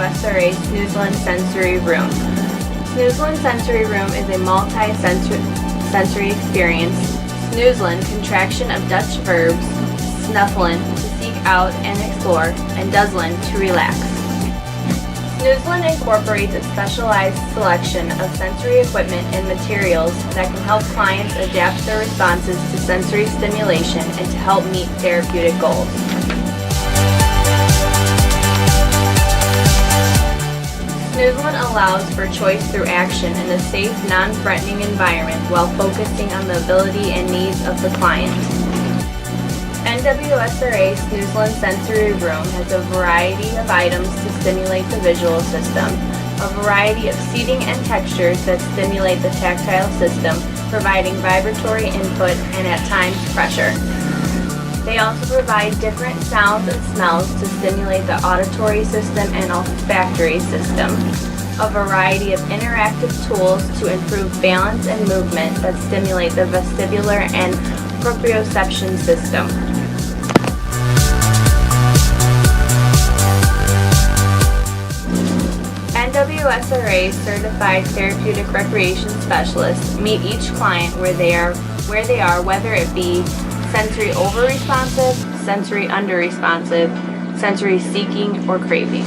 NWSRA Snoezelen Sensory Room. Snoezelen Sensory Room is a multi-sensory experience. Snoezelen, contraction of Dutch verbs, snuffelen, to seek out and explore, and duzelen, to relax. Snoezelen incorporates a specialized selection of sensory equipment and materials that can help clients adapt their responses to sensory stimulation and to help meet therapeutic goals. Snoezelen allows for choice through action in a safe, non-threatening environment while focusing on the ability and needs of the client. NWSRA Snoezelen Sensory Room has a variety of items to stimulate the visual system, a variety of seating and textures that stimulate the tactile system, providing vibratory input and at times pressure. They also provide different sounds and smells to stimulate the auditory system and olfactory system, a variety of interactive tools to improve balance and movement that stimulate the vestibular and proprioception system. NWSRA certified therapeutic recreation specialists meet each client where they are, whether it be sensory over-responsive, sensory under-responsive, sensory seeking, or craving.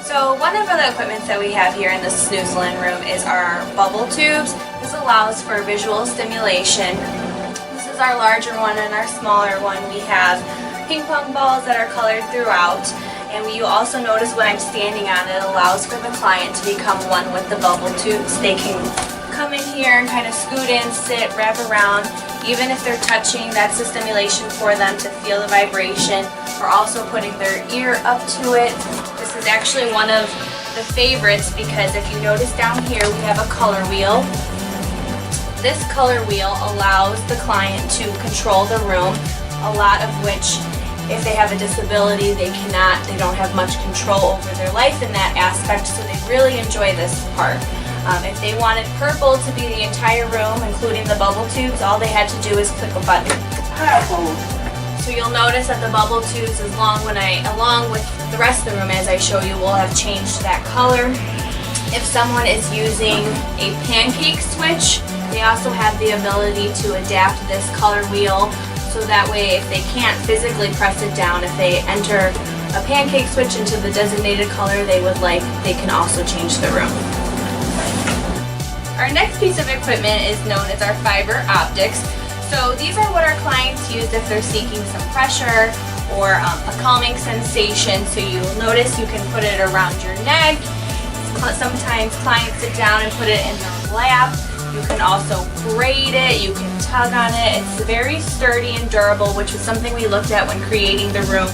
So one of the equipments that we have here in the Snoezelen room is our bubble tubes. This allows for visual stimulation. This is our larger one, and our smaller one we have ping pong balls that are colored throughout. And you also notice when I'm standing on it, allows for the client to become one with the bubble tubes. They can come in here and kind of scoot in, sit, wrap around. Even if they're touching, that's the stimulation for them to feel the vibration. We're also putting their ear up to it. This is actually one of the favorites because if you notice down here, we have a color wheel. This color wheel allows the client to control the room, a lot of which if they have a disability, they don't have much control over their life in that aspect, so they really enjoy this part. If they wanted purple to be the entire room, including the bubble tubes, all they had to do is click a button. So you'll notice that the bubble tubes, along with the rest of the room, as I show you, will have changed that color. If someone is using a pancake switch, they also have the ability to adapt this color wheel. So that way, if they can't physically press it down, if they enter a pancake switch into the designated color they would like, they can also change the room. Our next piece of equipment is known as our fiber optics. So these are what our clients use if they're seeking some pressure or a calming sensation. So you'll notice you can put it around your neck. Sometimes clients sit down and put it in their lap. You can also braid it, you can tug on it. It's very sturdy and durable, which is something we looked at when creating the room.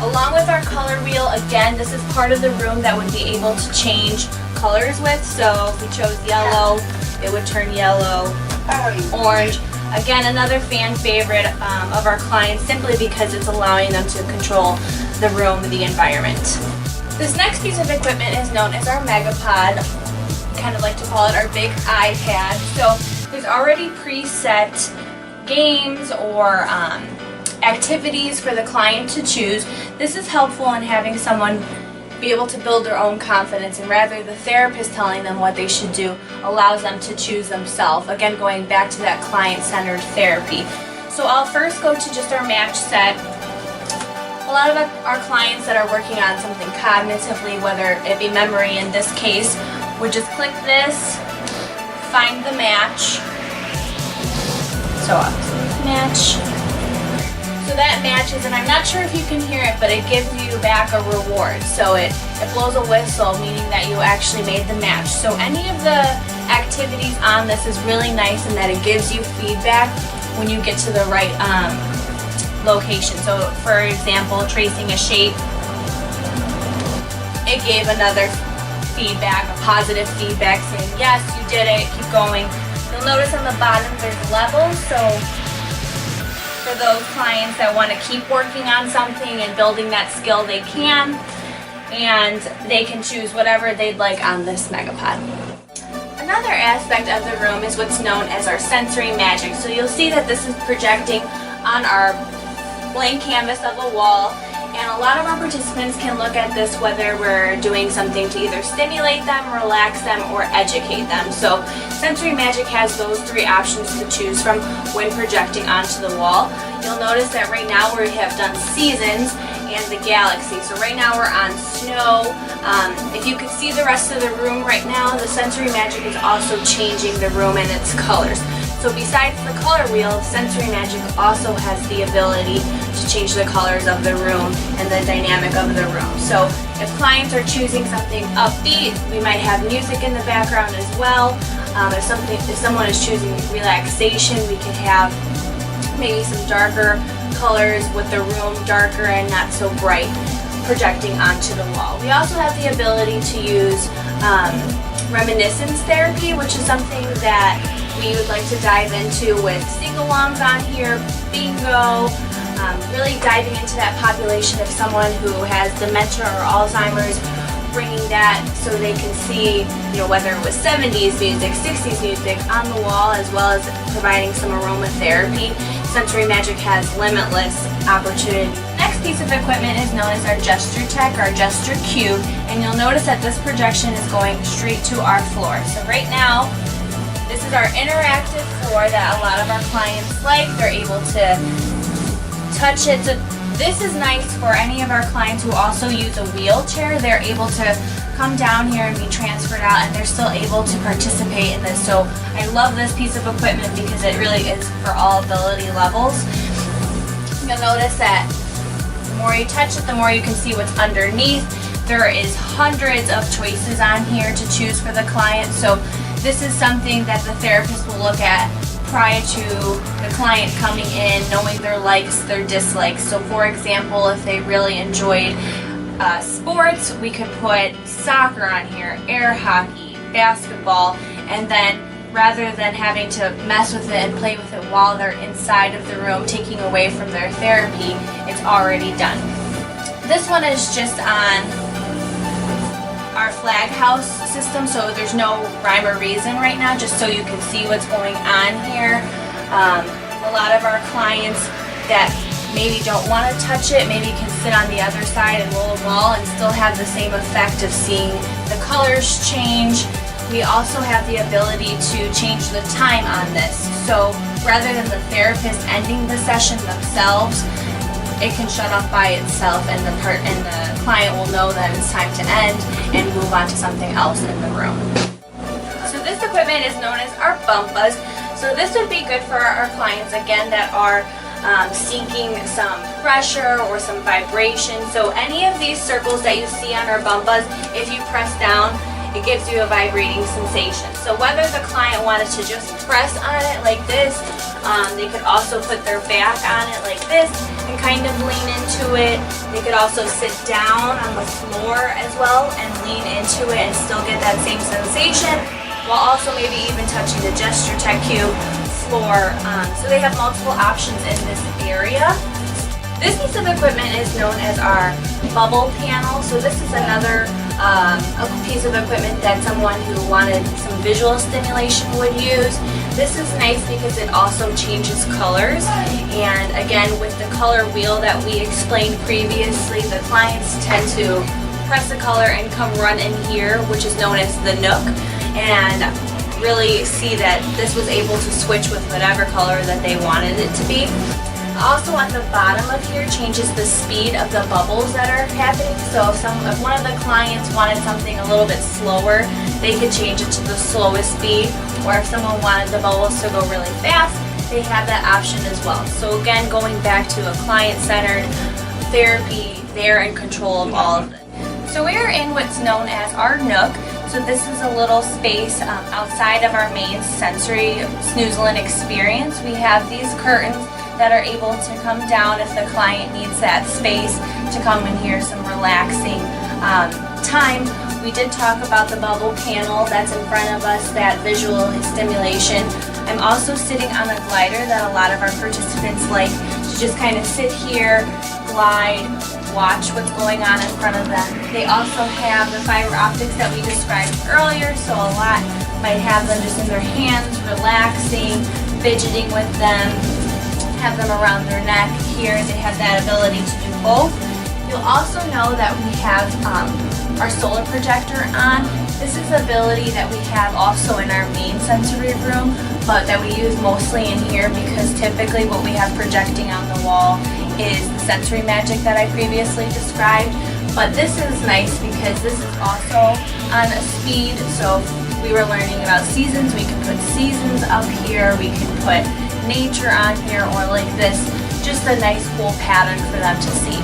Along with our color wheel, again, this is part of the room that would be able to change colors with. So if we chose yellow, it would turn yellow, orange. Again, another fan favorite of our clients simply because it's allowing them to control the room, the environment. This next piece of equipment is known as our Megapod. Kind of like to call it our big iPad. So there's already preset games or activities for the client to choose. This is helpful in having someone be able to build their own confidence, and rather the therapist telling them what they should do allows them to choose themselves. Again, going back to that client-centered therapy. So I'll first go to just our match set. A lot of our clients that are working on something cognitively, whether it be memory in this case, would just click this, find the match. So match. So that matches, and I'm not sure if you can hear it, but it gives you back a reward. So it blows a whistle, meaning that you actually made the match. So any of the activities on this is really nice in that it gives you feedback when you get to the right location. So for example, tracing a shape, it gave another feedback, a positive feedback saying, yes, you did it, keep going. You'll notice on the bottom there's levels, so for those clients that want to keep working on something and building that skill, they can, and they can choose whatever they'd like on this Megapod. Another aspect of the room is what's known as our sensory magic. So you'll see that this is projecting on our blank canvas of a wall, and a lot of our participants can look at this whether we're doing something to either stimulate them, relax them, or educate them. So sensory magic has those three options to choose from when projecting onto the wall. You'll notice that right now we have done seasons and the galaxy. So right now we're on snow. If you can see the rest of the room right now, the sensory magic is also changing the room and its colors. So besides the color wheel, sensory magic also has the ability to change the colors of the room and the dynamic of the room. So if clients are choosing something upbeat, we might have music in the background as well. If someone is choosing relaxation, we could have maybe some darker colors with the room darker and not so bright projecting onto the wall. We also have the ability to use reminiscence therapy, which is something that we would like to dive into with sing-alongs on here, bingo, really diving into that population of someone who has dementia or Alzheimer's, bringing that so they can see, whether it was 70s music, 60s music on the wall, as well as providing some aromatherapy. Sensory Magic has limitless opportunity. Next piece of equipment is known as our gesture tech, our gesture cube, and you'll notice that this projection is going straight to our floor. So right now, this is our interactive floor that a lot of our clients like. They're able to touch it. So this is nice for any of our clients who also use a wheelchair. They're able to come down here and be transferred out, and they're still able to participate in this. So I love this piece of equipment because it really is for all ability levels. You'll notice that the more you touch it, the more you can see what's underneath. There is hundreds of choices on here to choose for the client. So this is something that the therapist will look at prior to the client coming in, knowing their likes, their dislikes. So for example, if they really enjoyed sports, we could put soccer on here, air hockey, basketball, and then rather than having to mess with it and play with it while they're inside of the room, taking away from their therapy, it's already done. This one is just on our flag house system, so there's no rhyme or reason right now, just so you can see what's going on here. A lot of our clients that maybe don't want to touch it, maybe can sit on the other side and roll a ball and still have the same effect of seeing the colors change. We also have the ability to change the time on this. So rather than the therapist ending the session themselves, it can shut off by itself, and the client will know that it's time to end and move on to something else in the room. So this equipment is known as our bumpas. So this would be good for our clients, again, that are seeking some pressure or some vibration. So any of these circles that you see on our bumpas, if you press down, it gives you a vibrating sensation. So whether the client wanted to just press on it like this, they could also put their back on it like this and kind of lean into it. They could also sit down on the floor as well and lean into it and still get that same sensation, while also maybe even touching the gesture tech cube floor. So they have multiple options in this area. This piece of equipment is known as our bubble panel. So this is another a piece of equipment that someone who wanted some visual stimulation would use. This is nice because it also changes colors, and again, with the color wheel that we explained previously, the clients tend to press the color and come run in here, which is known as the nook, and really see that this was able to switch with whatever color that they wanted it to be. Also at the bottom of here changes the speed of the bubbles that are happening. So if one of the clients wanted something a little bit slower, they could change it to the slowest speed. Or if someone wanted the bubbles to go really fast, they have that option as well. So again, going back to a client-centered therapy, they're in control of all of it. So we are in what's known as our nook. So this is a little space outside of our main sensory Snoezelen experience. We have these curtains that are able to come down if the client needs that space to come and hear some relaxing time. We did talk about the bubble panel that's in front of us, that visual stimulation. I'm also sitting on a glider that a lot of our participants like to just kind of sit here, glide, watch what's going on in front of them. They also have the fiber optics that we described earlier, so a lot might have them just in their hands, relaxing, fidgeting with them, have them around their neck. Here they have that ability to do both. You'll also know that we have our solar projector on. This is the ability that we have also in our main sensory room, but that we use mostly in here because typically what we have projecting on the wall is the sensory magic that I previously described. But this is nice because this is also on a speed, so if we were learning about seasons, we can put seasons up here, we can put nature on here, or like this, just a nice cool pattern for them to see.